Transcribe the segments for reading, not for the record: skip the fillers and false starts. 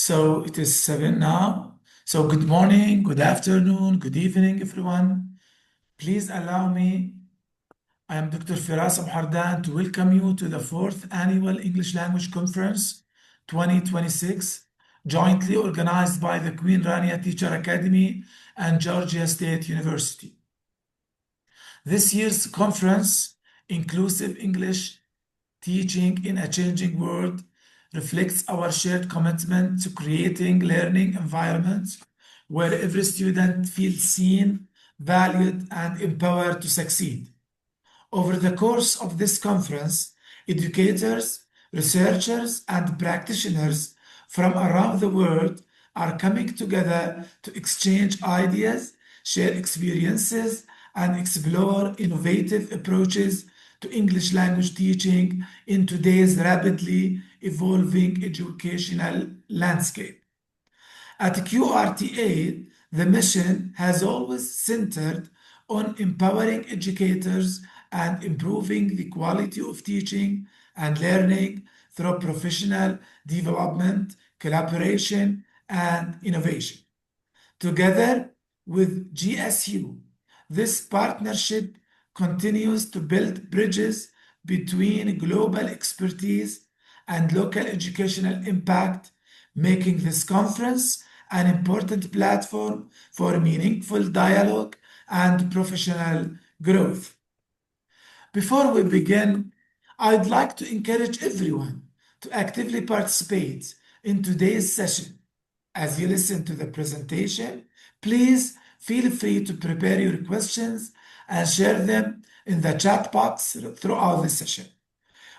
So it is 7 now. So good morning, good afternoon, good evening, everyone. Please allow me, I am Dr. Firas Abhardan, to welcome you to the fourth annual English Language Conference 2026, jointly organized by the Queen Rania Teacher Academy and Georgia State University. This year's conference, Inclusive English Teaching in a Changing World, reflects our shared commitment to creating learning environments where every student feels seen, valued, and empowered to succeed. Over the course of this conference, educators, researchers, and practitioners from around the world are coming together to exchange ideas, share experiences, and explore innovative approaches to English language teaching in today's rapidly evolving educational landscape. At QRTA, the mission has always centered on empowering educators and improving the quality of teaching and learning through professional development, collaboration, and innovation. Together with GSU, this partnership continues to build bridges between global expertise and local educational impact, making this conference an important platform for meaningful dialogue and professional growth. Before we begin, I'd like to encourage everyone to actively participate in today's session. As you listen to the presentation, please feel free to prepare your questions and share them in the chat box throughout the session.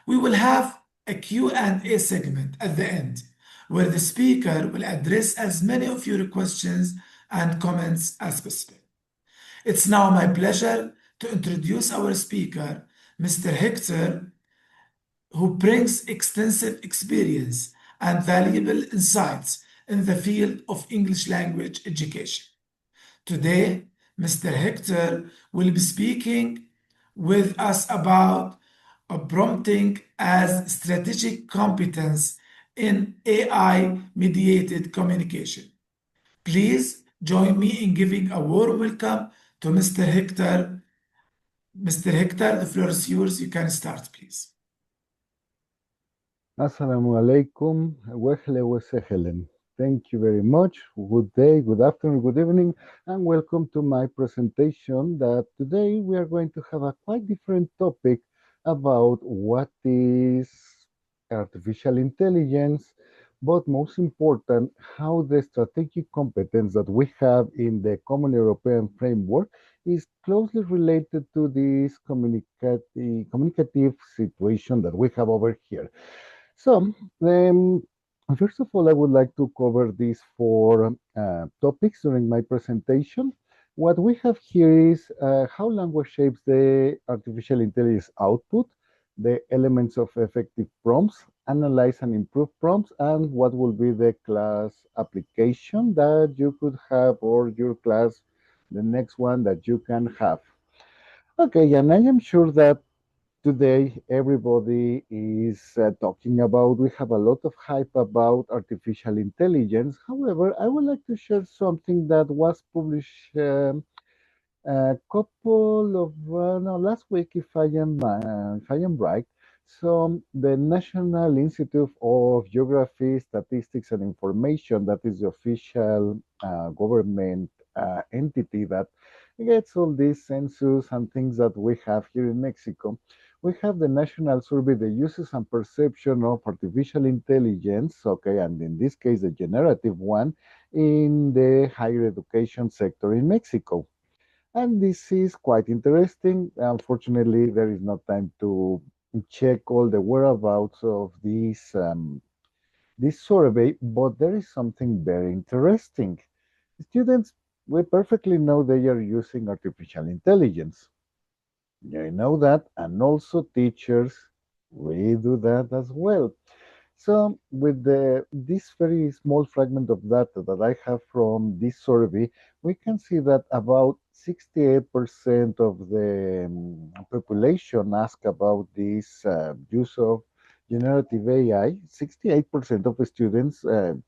We will have a Q&A segment at the end, where the speaker will address as many of your questions and comments as possible. It's now my pleasure to introduce our speaker, Mr. Héctor, who brings extensive experience and valuable insights in the field of English language education. Today, Mr. Héctor will be speaking with us about prompting as strategic competence in AI-mediated communication. Please join me in giving a warm welcome to Mr. Héctor. Mr. Héctor, the floor is yours. You can start, please. Assalamu alaikum, wehle wesehelen. Thank you very much. Good day, good afternoon, good evening, and welcome to my presentation that today we are going to have a quite different topic about what is artificial intelligence, but most important, how the strategic competence that we have in the Common European Framework is closely related to this communicative situation that we have over here. So, first of all, I would like to cover these four topics during my presentation. What we have here is how language shapes the artificial intelligence output, the elements of effective prompts, analyze and improve prompts, and what will be the class application that you could have, or your class, the next one that you can have. Okay, and I am sure that today everybody is talking about, we have a lot of hype about artificial intelligence. However, I would like to share something that was published a couple of no, last week, if I am right. So the National Institute of Geography, Statistics and Information, that is the official government entity that gets all these census and things that we have here in Mexico. We have the national survey, the uses and perception of artificial intelligence, okay, and in this case, the generative one, in the higher education sector in Mexico. And this is quite interesting. Unfortunately, there is no time to check all the whereabouts of this survey, but there is something very interesting. Students, we perfectly know they are using artificial intelligence. They know that, and also teachers, we do that as well. So with this very small fragment of data that I have from this survey, we can see that about 68% of the population ask about this use of generative AI, 68% of students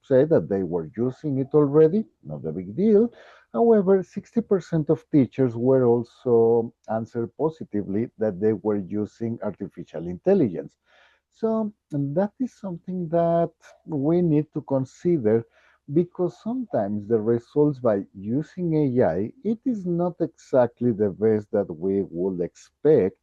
say that they were using it already, not a big deal. However, 60% of teachers were also answered positively that they were using artificial intelligence. So that is something that we need to consider because sometimes the results by using AI, it is not exactly the best that we would expect.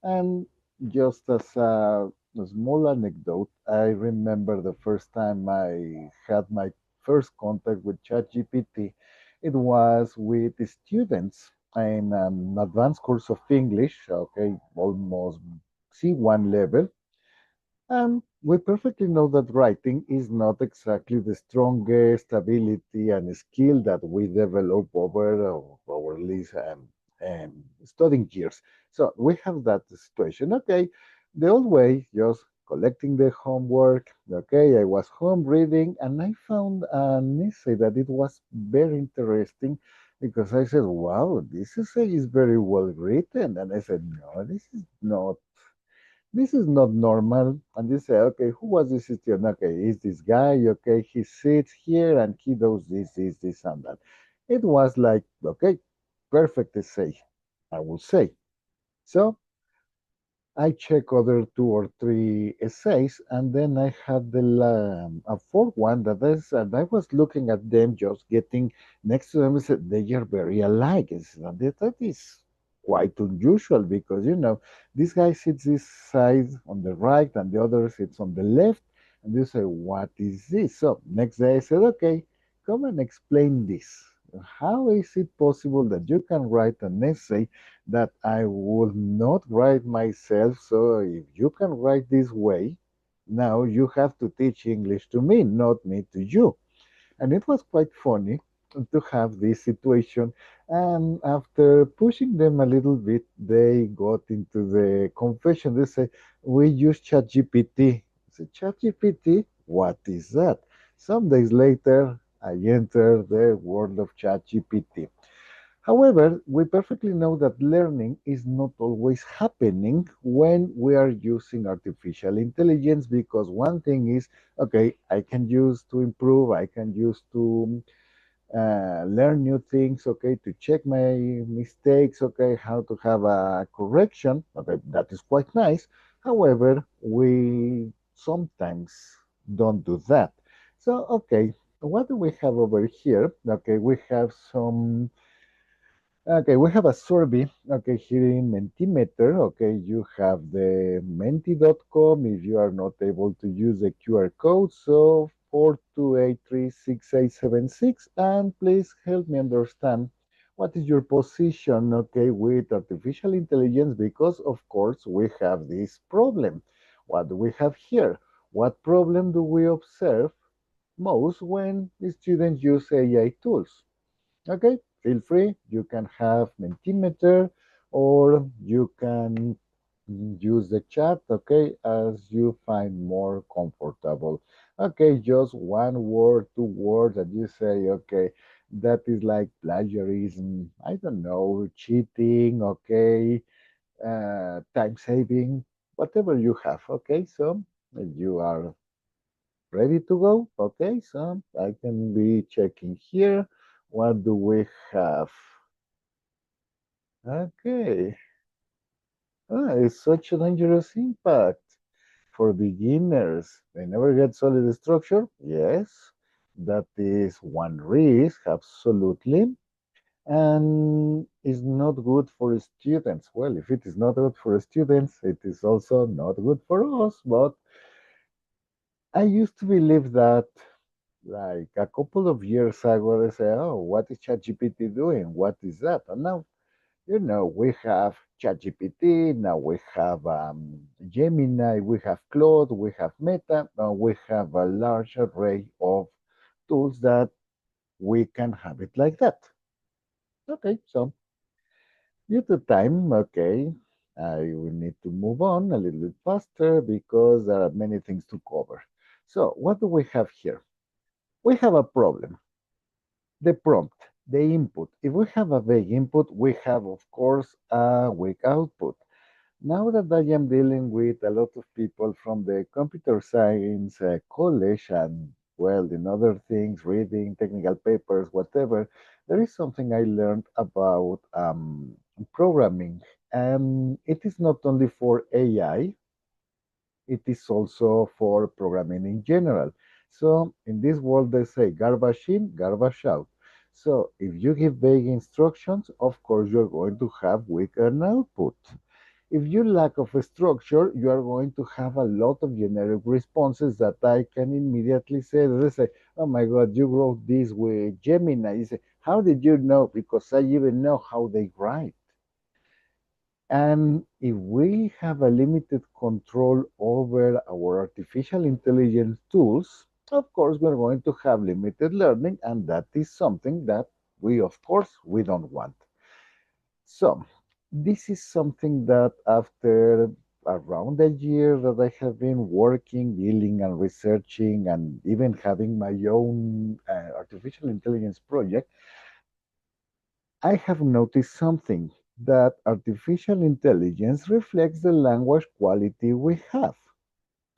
And just as a small anecdote, I remember the first time I had my first contact with ChatGPT. It was with the students in an advanced course of English, okay, almost C1 level. We perfectly know that writing is not exactly the strongest ability and skill that we develop over our least studying years. So we have that situation. Okay, the old way, just collecting the homework. Okay, I was home reading and I found an essay that it was very interesting because I said, wow, this essay is very well written. And I said, no, this is not normal. And they say, okay, who was this student? Okay, is this guy? Okay, he sits here and he does this, and that. It was like, okay, perfect essay, I would say. So I check other two or three essays, and then I had a fourth one that is, and I was looking at them, just getting next to them. I said they are very alike. And that is quite unusual because this guy sits this side on the right, and the other sits on the left, and you say, "What is this?" So next day I said, "Okay, come and explain this. How is it possible that you can write an essay that I would not write myself. So if you can write this way, now you have to teach English to me, not me to you." And it was quite funny to have this situation. And after pushing them a little bit, they got into the confession. They say, "We use ChatGPT." I said, "ChatGPT? What is that?" Some days later, I entered the world of ChatGPT. However, we perfectly know that learning is not always happening when we are using artificial intelligence because one thing is, okay, I can use to improve, I can use to learn new things, okay, to check my mistakes, okay, how to have a correction, okay, that is quite nice. However, we sometimes don't do that. So, okay, what do we have over here? Okay, we have some. Okay, we have a survey. Okay, here in Mentimeter. Okay, you have the menti.com if you are not able to use the QR code. So 42836876. And please help me understand what is your position, okay, with artificial intelligence because, of course, we have this problem. What do we have here? What problem do we observe most when the students use AI tools? Okay, feel free. You can have Mentimeter or you can use the chat, okay, as you find more comfortable. Okay, just one word, two words that you say, okay, that is like plagiarism, I don't know, cheating, okay, time saving, whatever you have, okay, so you are ready to go. Okay, so I can be checking here. What do we have? Okay. It's such a dangerous impact for beginners. They never get solid structure. Yes, that is one risk, absolutely. And is not good for students. Well, if it is not good for students, it is also not good for us. But I used to believe that like a couple of years ago, they say, "Oh, what is ChatGPT doing? What is that?" And now, we have ChatGPT, now we have Gemini, we have Claude, we have Meta, we have a large array of tools that we can have it like that. Okay, so due to time, okay, I will need to move on a little bit faster because there are many things to cover. So, what do we have here? We have a problem. The prompt, the input. If we have a vague input, we have, of course, a weak output. Now that I am dealing with a lot of people from the computer science college and, well, in other things, reading technical papers, whatever, there is something I learned about programming. And it is not only for AI, it is also for programming in general. So in this world, they say garbage in, garbage out. So if you give vague instructions, of course, you're going to have weaker output. If you lack of a structure, you are going to have a lot of generic responses that I can immediately say. They say, "Oh my God, you wrote this with Gemini." You say, "How did you know?" Because I even know how they write. And if we have a limited control over our artificial intelligence tools, of course, we're going to have limited learning, and that is something that we, of course, we don't want. So, this is something that after around a year that I have been working, dealing, and researching, and even having my own artificial intelligence project, I have noticed something that artificial intelligence reflects the language quality we have.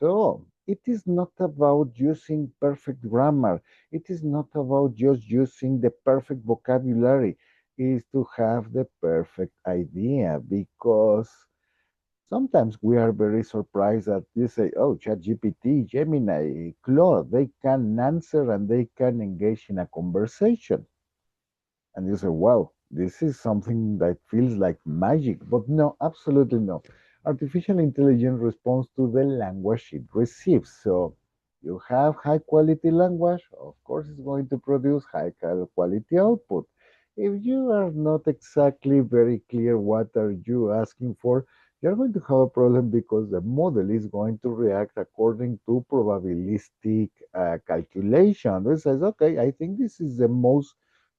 So, it is not about using perfect grammar. It is not about just using the perfect vocabulary. It is to have the perfect idea because sometimes we are very surprised that you say, oh, ChatGPT, Gemini, Claude, they can answer and they can engage in a conversation. And you say, wow, this is something that feels like magic. But no, absolutely no. Artificial intelligence responds to the language it receives. So you have high quality language, of course, it's going to produce high quality output. If you are not exactly very clear what are you asking for, you're going to have a problem because the model is going to react according to probabilistic calculation. It says, okay, I think this is the most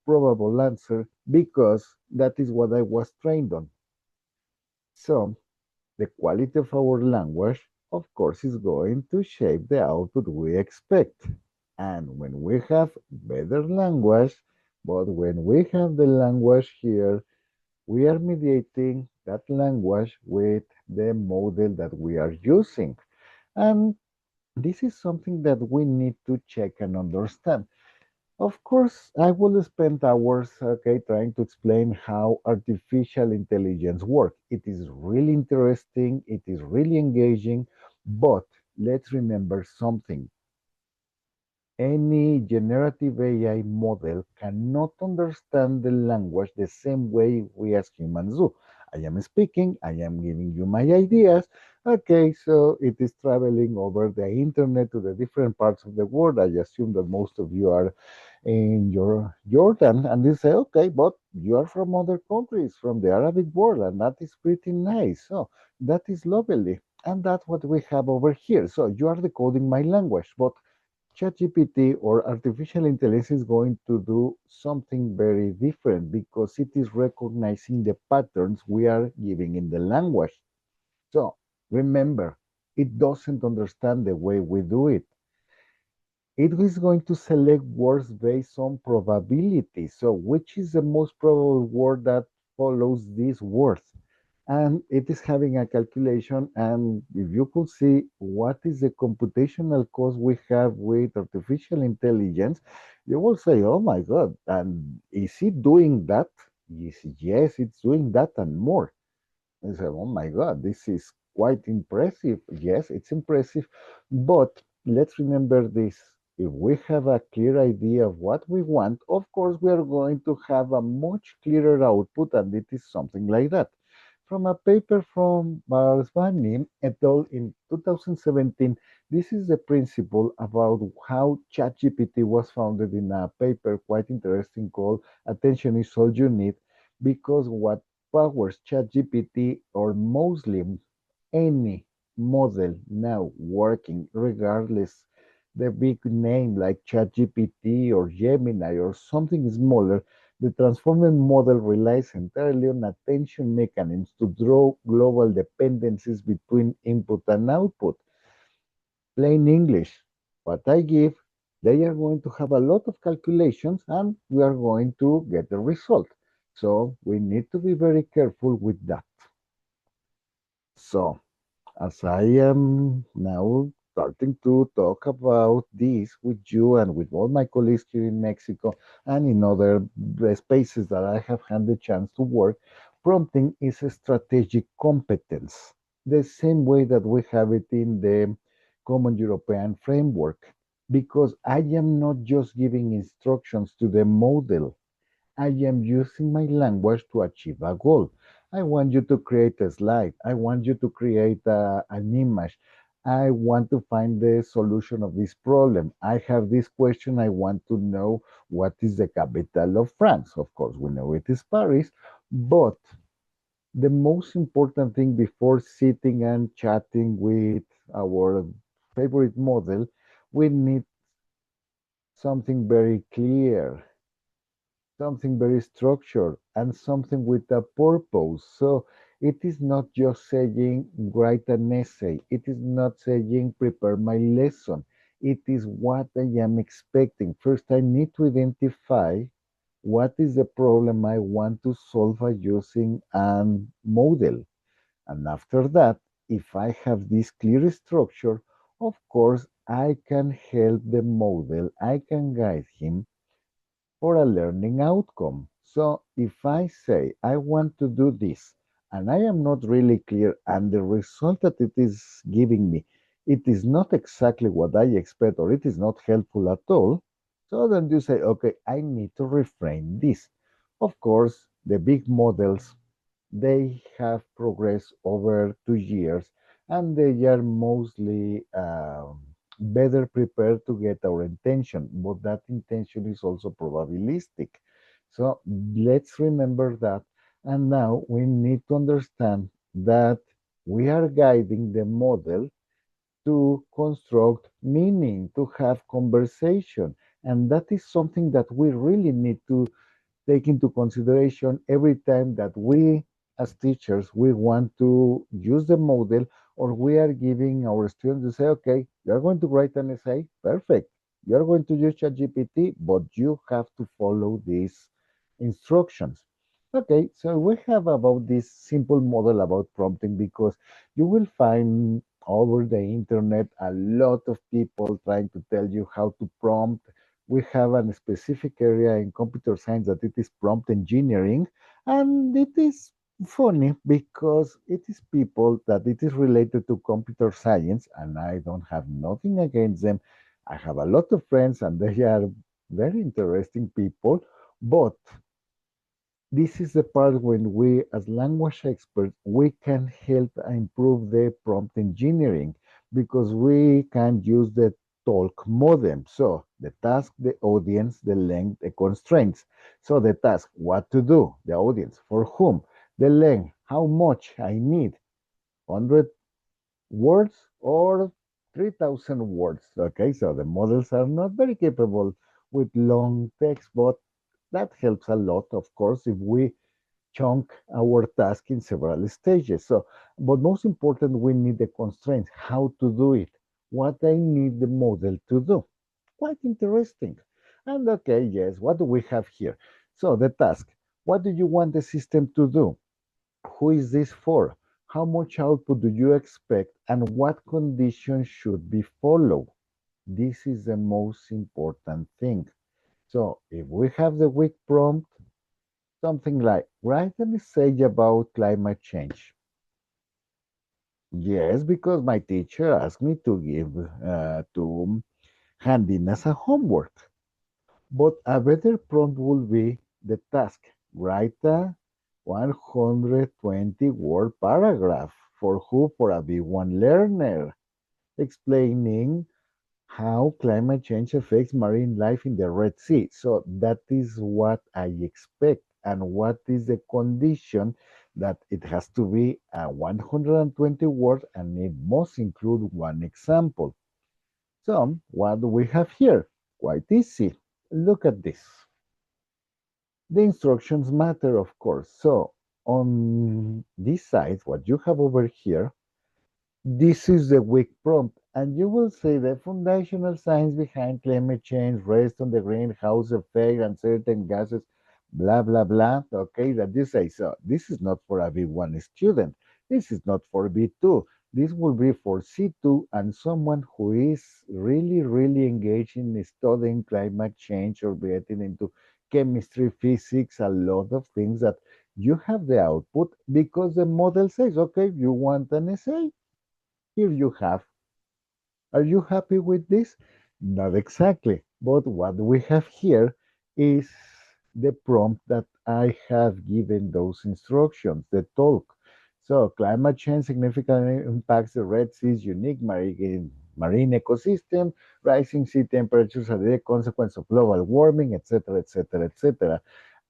probable answer because that is what I was trained on. So, the quality of our language, of course, is going to shape the output we expect. And when we have better language, but when we have the language here, we are mediating that language with the model that we are using. And this is something that we need to check and understand. Of course, I will spend hours, okay, trying to explain how artificial intelligence works. It is really interesting, it is really engaging, but let's remember something. Any generative AI model cannot understand the language the same way we as humans do. I am speaking, I am giving you my ideas. Okay, so it is traveling over the internet to the different parts of the world. I assume that most of you are in your Jordan, and they say, okay, but you are from other countries, from the Arabic world, and that is pretty nice. So that is lovely. And that's what we have over here. So you are decoding my language, but ChatGPT or artificial intelligence is going to do something very different because it is recognizing the patterns we are giving in the language. So remember, it doesn't understand the way we do it. It is going to select words based on probability. So which is the most probable word that follows this word? And it is having a calculation. And if you could see what is the computational cost we have with artificial intelligence, you will say, oh my God, and is it doing that? Yes, it's doing that and more. I said, oh my God, this is quite impressive. Yes, it's impressive. But let's remember this. If we have a clear idea of what we want, of course, we are going to have a much clearer output, and it is something like that. From a paper from Barsvani et al. In 2017, this is the principle about how ChatGPT was founded in a paper quite interesting called Attention is All You Need, because what powers ChatGPT or mostly any model now working, regardless the big name like ChatGPT or Gemini or something smaller, the transformer model relies entirely on attention mechanisms to draw global dependencies between input and output. Plain English. What I give, they are going to have a lot of calculations and we are going to get the result. So we need to be very careful with that. So, as I am now starting to talk about this with you and with all my colleagues here in Mexico and in other spaces that I have had the chance to work, prompting is a strategic competence, the same way that we have it in the Common European Framework, because I am not just giving instructions to the model. I am using my language to achieve a goal. I want you to create a slide. I want you to create an image. I want to find the solution of this problem. I have this question. I want to know what is the capital of France. Of course, we know it is Paris, but the most important thing before sitting and chatting with our favorite model, we need something very clear, something very structured, and something with a purpose. So it is not just saying write an essay, it is not saying prepare my lesson. It is what I am expecting. First, I need to identify what is the problem I want to solve by using a model. And after that, if I have this clear structure, of course, I can help the model, I can guide him for a learning outcome. So if I say I want to do this and I am not really clear and the result that it is giving me, it is not exactly what I expect or it is not helpful at all, so then you say, okay, I need to reframe this. Of course, the big models, they have progressed over 2 years and they are mostly better prepared to get our intention, but that intention is also probabilistic. So let's remember that. And now we need to understand that we are guiding the model to construct meaning, to have conversation. And that is something that we really need to take into consideration every time that we as teachers we want to use the model or we are giving our students to say, okay, you're going to write an essay, perfect, you're going to use ChatGPT, but you have to follow these instructions. Okay, so we have about this simple model about prompting because you will find over the internet a lot of people trying to tell you how to prompt. We have a specific area in computer science that it is prompt engineering, and it is funny because it is people that it is related to computer science, and I don't have nothing against them. I have a lot of friends, and they are very interesting people, but this is the part when we, as language experts, we can help improve the prompt engineering because we can use the talk modem. So the task, the audience, the length, the constraints. So the task, what to do, the audience, for whom, the length, how much I need, 100 words or 3,000 words. Okay, so the models are not very capable with long text, but that helps a lot, of course, if we chunk our task in several stages. So, but most important, we need the constraints, how to do it, what I need the model to do. Quite interesting. And okay, yes, what do we have here? So the task, what do you want the system to do? Who is this for? How much output do you expect? And what conditions should be followed? This is the most important thing. So if we have the weak prompt, something like write an essay about climate change. Yes, because my teacher asked me to give to hand in as a homework. But a better prompt would be the task. Write a 120 word paragraph for who? For a B1 learner, explaining how climate change affects marine life in the Red Sea. So that is what I expect. And what is the condition that it has to be 120 words and it must include one example. So what do we have here? Quite easy. Look at this. The instructions matter, of course. So on this side, what you have over here, this is the weak prompt, and you will see the foundational science behind climate change rests on the greenhouse effect and certain gases, blah, blah, blah. Okay, that you say. So this is not for a B1 student. This is not for B2. This will be for C2 and someone who is really, really engaged in studying climate change or getting into chemistry, physics, a lot of things that you have the output because the model says, okay, you want an essay? Here you have. Are you happy with this? Not exactly. But what we have here is the prompt that I have given those instructions, the talk. So, climate change significantly impacts the Red Sea's unique marine ecosystem. Rising sea temperatures are the consequence of global warming, etc., etc., etc.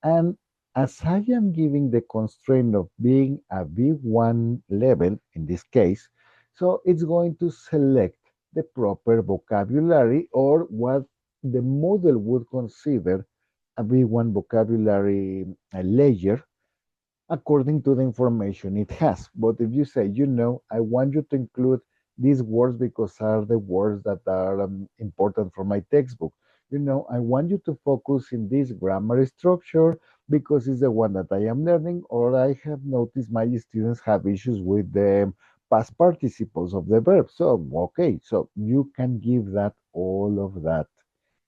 And as I am giving the constraint of being a B1 level in this case, so it's going to select the proper vocabulary or what the model would consider a B1 vocabulary layer according to the information it has. But if you say, I want you to include these words because are the words that are important for my textbook. I want you to focus in this grammar structure because it's the one that I am learning, or I have noticed my students have issues with the past participles of the verb. So, okay, so you can give that all of that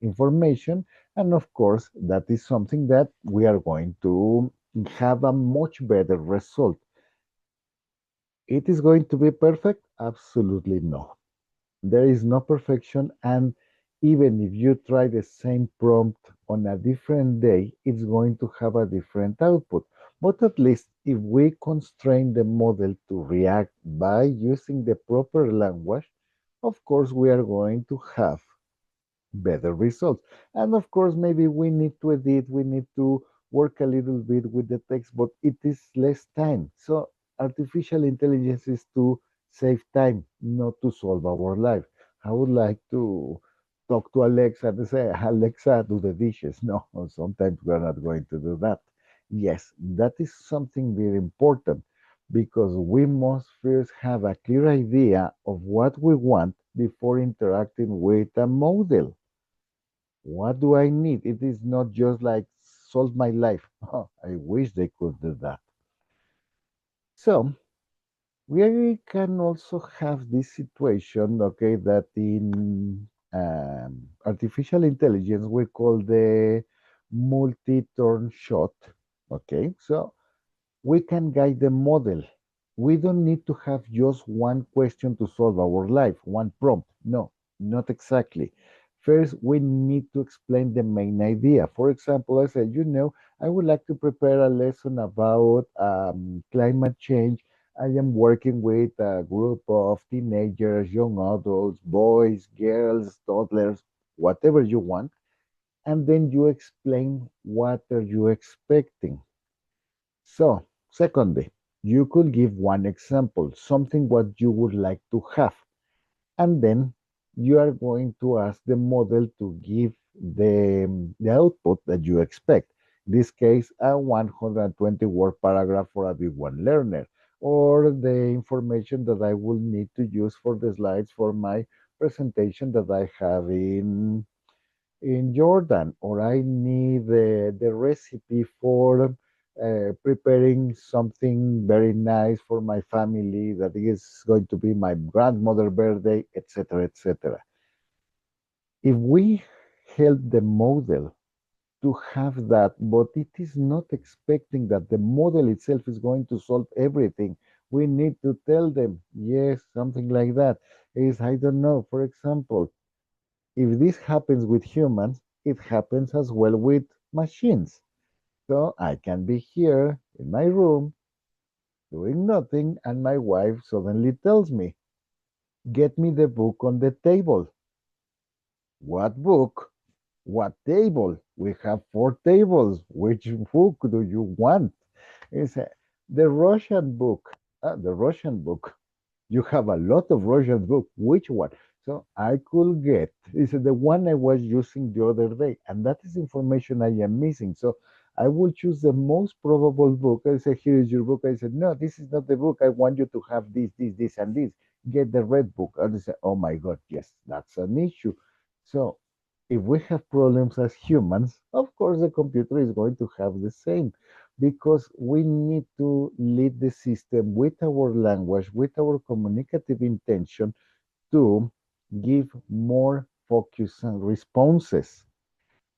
information. And of course, that is something that we are going to have a much better result. It is going to be perfect? Absolutely no. There is no perfection, and even if you try the same prompt on a different day, it's going to have a different output. But at least if we constrain the model to react by using the proper language, of course, we are going to have better results. And of course, maybe we need to edit, we need to work a little bit with the text, but it is less time. So artificial intelligence is to save time, not to solve our life. I would like to talk to Alexa and say, Alexa, do the dishes. No, sometimes we're not going to do that. Yes, that is something very important because we must first have a clear idea of what we want before interacting with a model. What do I need? It is not just like solve my life. Oh, I wish they could do that. So we can also have this situation, okay, that in artificial intelligence we call the multi-turn shot. Okay, so we can guide the model. We don't need to have just one question to solve our life, one prompt. No, not exactly. First, we need to explain the main idea. For example, I said, I would like to prepare a lesson about climate change. I am working with a group of teenagers, young adults, boys, girls, toddlers, whatever you want. And then you explain what are you expecting. So, secondly, you could give one example, something what you would like to have, and then you are going to ask the model to give the output that you expect. In this case, a 120 word paragraph for a B1 learner, or the information that I will need to use for the slides for my presentation that I have in Jordan, or I need the recipe for preparing something very nice for my family that is going to be my grandmother's birthday, etc., etc. If we help the model to have that, but it is not expecting that the model itself is going to solve everything. We need to tell them, yes, something like that. Is I don't know, for example, if this happens with humans, it happens as well with machines. So I can be here in my room doing nothing, and my wife suddenly tells me, get me the book on the table. What book? What table? We have four tables. Which book do you want? It's the Russian book. The Russian book. You have a lot of Russian book. Which one? So I could get is the one I was using the other day, and that is information I am missing. So I will choose the most probable book. I say, here is your book. I said, no, this is not the book. I want you to have this, and this. Get the red book. And they say, oh my God, yes, that's an issue. So if we have problems as humans, of course the computer is going to have the same because we need to lead the system with our language, with our communicative intention to give more focus and responses.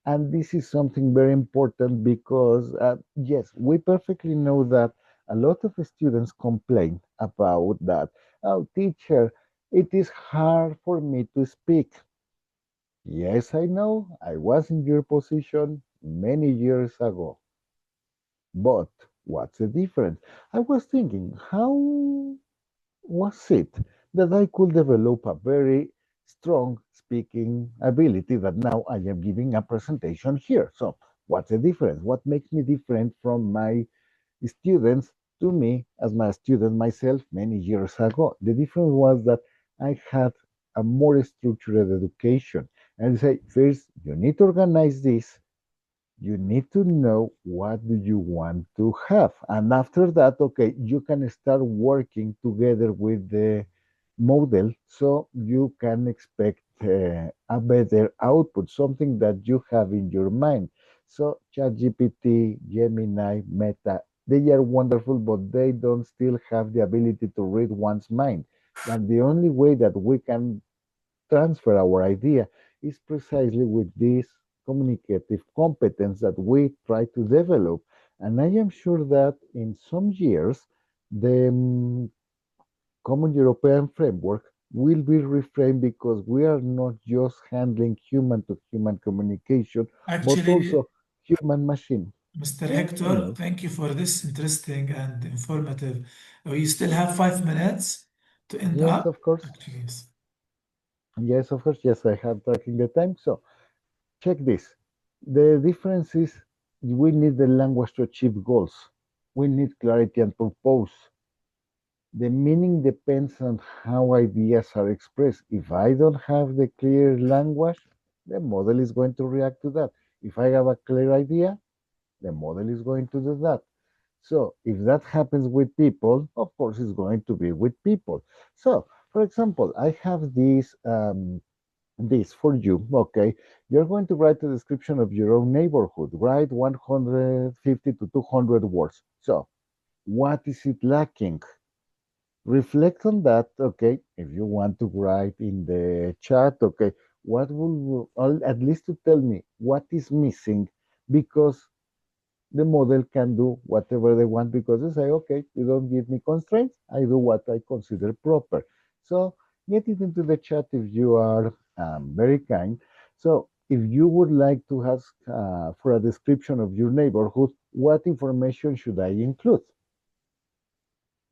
And this is something very important because, yes, we perfectly know that a lot of students complain about that. Oh, teacher, it is hard for me to speak. Yes, I know. I was in your position many years ago. But what's the difference? I was thinking, how was it that I could develop a very strong speaking ability that now I am giving a presentation here? So, what's the difference? What makes me different from my students to me as my student myself many years ago? The difference was that I had a more structured education. And say, first, you need to organize this, you need to know what do you want to have, and after that, okay, you can start working together with the model so you can expect a better output, something that you have in your mind. So ChatGPT, Gemini, Meta, they are wonderful, but they don't still have the ability to read one's mind. And the only way that we can transfer our idea is precisely with this communicative competence that we try to develop. And I am sure that in some years, the Common European Framework will be reframed because we are not just handling human to human communication, but Actually, also human machine. Mr. Yeah, I Hector, know. thank you for this interesting and informative. We still have 5 minutes to end Yes, up. of course. Actually, yes. Yes, of course. Yes, I have tracking the time. So check this. The difference is we need the language to achieve goals. We need clarity and purpose. The meaning depends on how ideas are expressed. If I don't have the clear language, the model is going to react to that. If I have a clear idea, the model is going to do that. So if that happens with people, of course, it's going to be with people. So, for example, I have this for you. Okay, you're going to write a description of your own neighborhood. Write 150 to 200 words. So, what is it lacking? Reflect on that. Okay, if you want to write in the chat, okay, what will at least to tell me what is missing, because the model can do whatever they want because they say, okay, you don't give me constraints, I do what I consider proper. So get it into the chat if you are very kind. So if you would like to ask for a description of your neighborhood, what information should I include?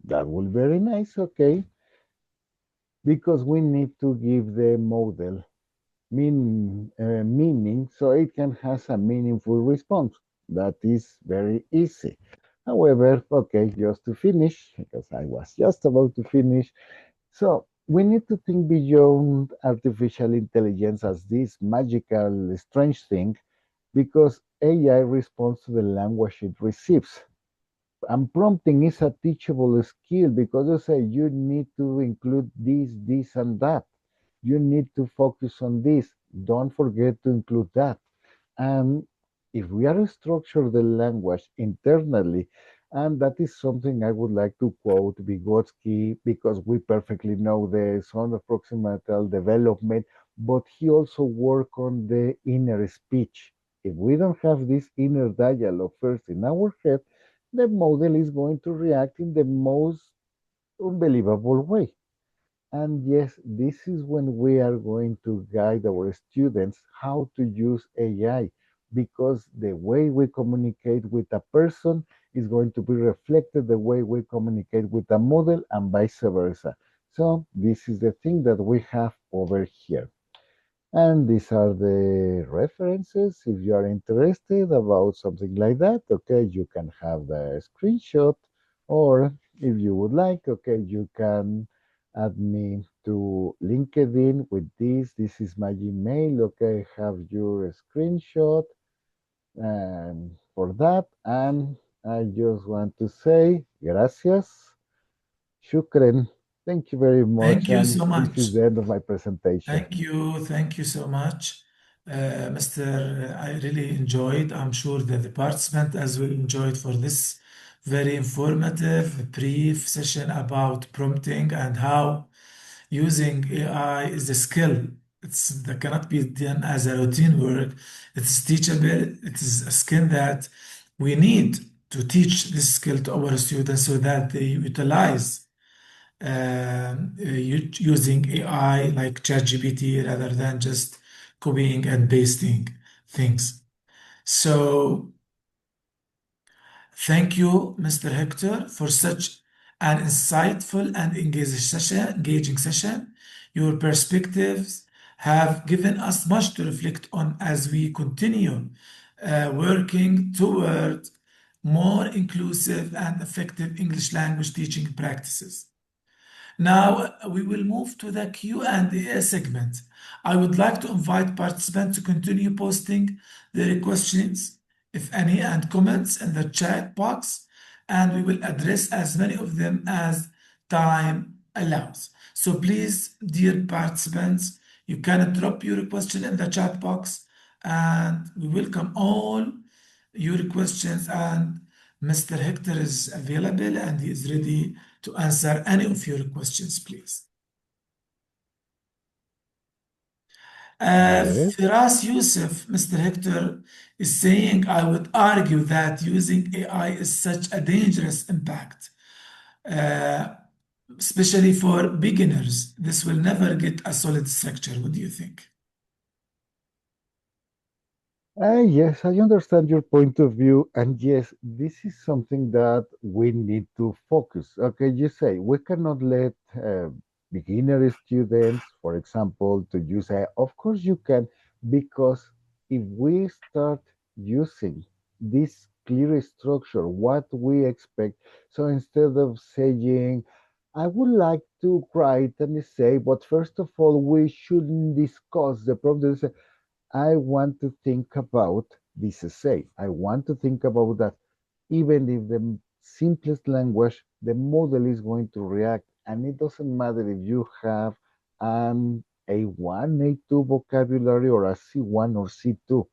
That would be very nice, okay, because we need to give the model meaning so it can has a meaningful response. That is very easy. However, okay, just to finish, because I was just about to finish, so we need to think beyond artificial intelligence as this magical, strange thing, because AI responds to the language it receives. And prompting is a teachable skill because you say you need to include this, and that. You need to focus on this. Don't forget to include that. And if we are structuring the language internally, and that is something I would like to quote Vygotsky, because we perfectly know the sound of proximal development, but he also worked on the inner speech. If we don't have this inner dialogue first in our head, the model is going to react in the most unbelievable way. And yes, this is when we are going to guide our students how to use AI, because the way we communicate with a person is going to be reflected the way we communicate with a model and vice versa. So this is the thing that we have over here. And these are the references. If you are interested about something like that, okay, you can have the screenshot, or if you would like, okay, you can add me to LinkedIn with this. This is my email, okay, have your screenshot for that. And I just want to say gracias, shukran, thank you very much, Thank you and so this is much. the end of my presentation. Thank you. Thank you so much. Mr. I really enjoyed. I'm sure that the participant as well enjoyed for this very informative, brief session about prompting and how using AI is a skill. That cannot be done as a routine work. It's teachable. It is a skill that we need to teach this skill to our students so that they utilize using AI like ChatGPT rather than just copying and pasting things. So thank you, Mr. Hector, for such an insightful and engaging session. Your perspectives have given us much to reflect on as we continue working toward more inclusive and effective English language teaching practices. Now we will move to the Q&A segment. I would like to invite participants to continue posting their questions, if any, and comments in the chat box, and we will address as many of them as time allows. So please, dear participants, you can drop your question in the chat box, and we welcome all your questions. And Mr. Hector is available and he is ready to answer any of your questions, please. Yes. Firas Youssef, Mr. Hector, is saying, I would argue that using AI is such a dangerous impact, uh, especially for beginners. This will never get a solid structure. What do you think? Yes, I understand your point of view, and yes, this is something that we need to focus. Okay, you say we cannot let beginner students, for example, to use AI. Of course, you can, because if we start using this clear structure, what we expect, so instead of saying, I would like to write and say, but first of all, we shouldn't discuss the problem. I want to think about this essay. I want to think about that. Even if the simplest language, the model is going to react. And it doesn't matter if you have an A1, A2 vocabulary or a C1 or C2.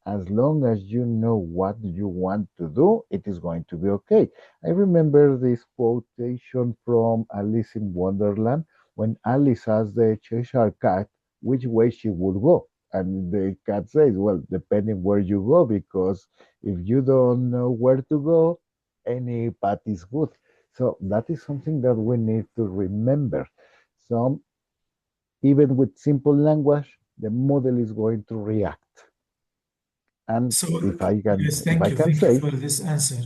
As long as you know what you want to do, it is going to be okay. I remember this quotation from Alice in Wonderland when Alice asked the Cheshire Cat which way she would go. And the cat says, well, depending where you go, because if you don't know where to go, any path is good. So that is something that we need to remember. So even with simple language, the model is going to react. And So, yes, if I can thank you say, for this answer.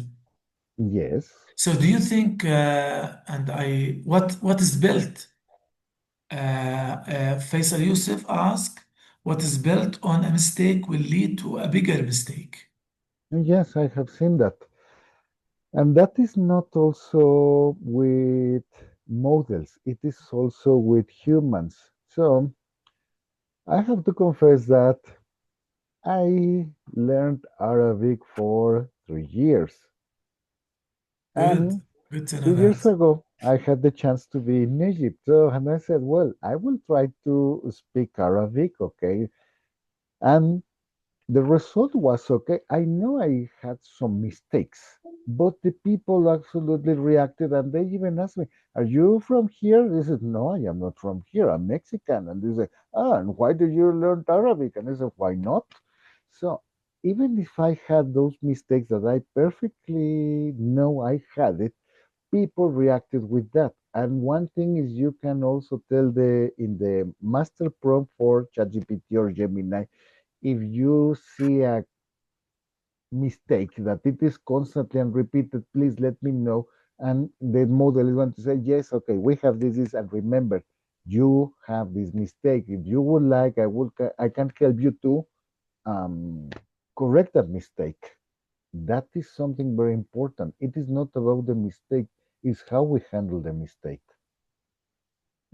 yes, So, do you think, what is built? Faisal Youssef asked, what is built on a mistake will lead to a bigger mistake. yes, I have seen that. And that is not also with models, it is also with humans. So I have to confess that I learned Arabic for 3 years. Good, And good to know 2 years that. ago, I had the chance to be in Egypt. So, and I said, well, I will try to speak Arabic, okay? And the result was okay. I know I had some mistakes, but the people absolutely reacted and they even asked me, are you from here? They said, no, I am not from here. I'm Mexican. And they said, ah, and why did you learn Arabic? And I said, why not? So even if I had those mistakes that I perfectly know I had it, people reacted with that. And one thing is you can also tell the in the master prompt for ChatGPT or Gemini, if you see a mistake that it is constantly and repeated, please let me know. And the model is going to say, yes, okay, we have this, and remember, you have this mistake. If you would like, I can help you to um, correct that mistake. That is something very important. It is not about the mistake, it's how we handle the mistake.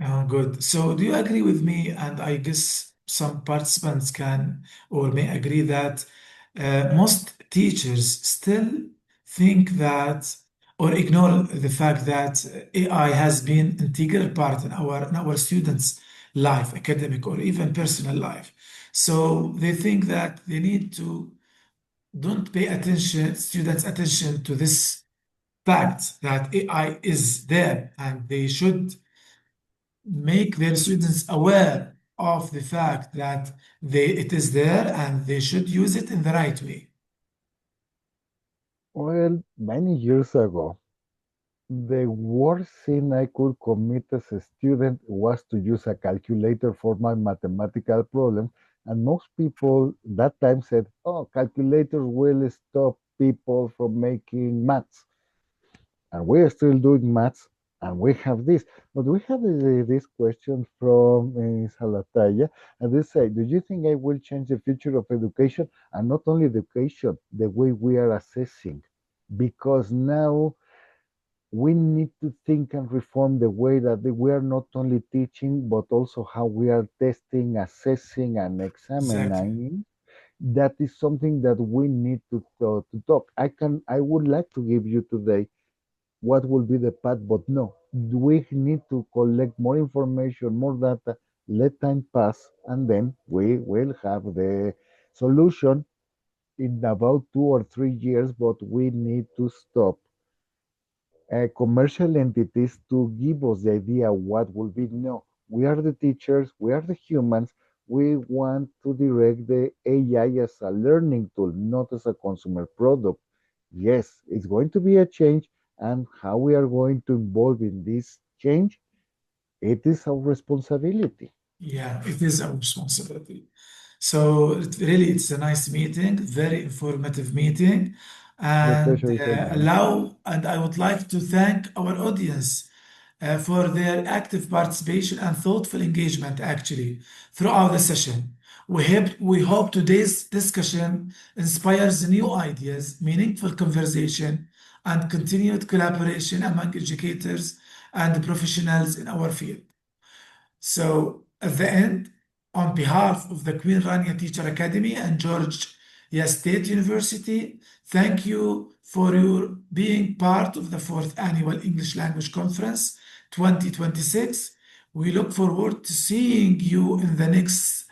Oh, good. So, do you agree with me? And I guess some participants can or may agree that most teachers still think that or ignore the fact that AI has been integral part in our students' life, academic or even personal life. So they think that they need to don't pay attention, students' attention to this fact that AI is there, and they should make their students aware of the fact that it is there and they should use it in the right way. Well, many years ago, the worst sin I could commit as a student was to use a calculator for my mathematical problem. And most people that time said, oh, calculators will stop people from making maths. And we are still doing maths, and we have this. But we have this question from Salataya, and they say, do you think I will change the future of education? And not only education, the way we are assessing. Because now we need to think and reform the way that we are not only teaching, but also how we are testing, assessing, and Exactly. examining. That is something that we need to talk. I would like to give you today what will be the path, but no, we need to collect more information, more data, let time pass, and then we will have the solution in about 2 or 3 years, but we need to stop commercial entities to give us the idea what will be. No, we are the teachers, we are the humans. We want to direct the AI as a learning tool, not as a consumer product. Yes, it's going to be a change, and how we are going to involve in this change, it is our responsibility. Yeah, it is our responsibility. So really, it's a nice meeting, very informative meeting, The and pleasure is all mine. I would like to thank our audience for their active participation and thoughtful engagement actually throughout the session. We hope today's discussion inspires new ideas, meaningful conversation, and continued collaboration among educators and professionals in our field. So at the end, on behalf of the Queen Rania Teacher Academy and Georgia State University, thank you for your being part of the fourth annual English Language Conference 2026. We look forward to seeing you in the next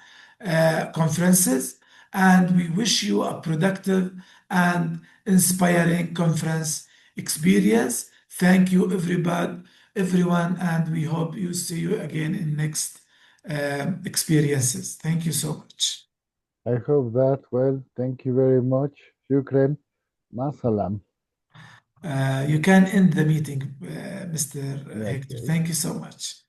conferences, and we wish you a productive and inspiring conference experience. Thank you, everyone, and we hope you see you again in next experiences. Thank you so much. I hope that, well, thank you very much. Shukran. Masalam. You can end the meeting, Mr. Hector. Okay. Thank you so much.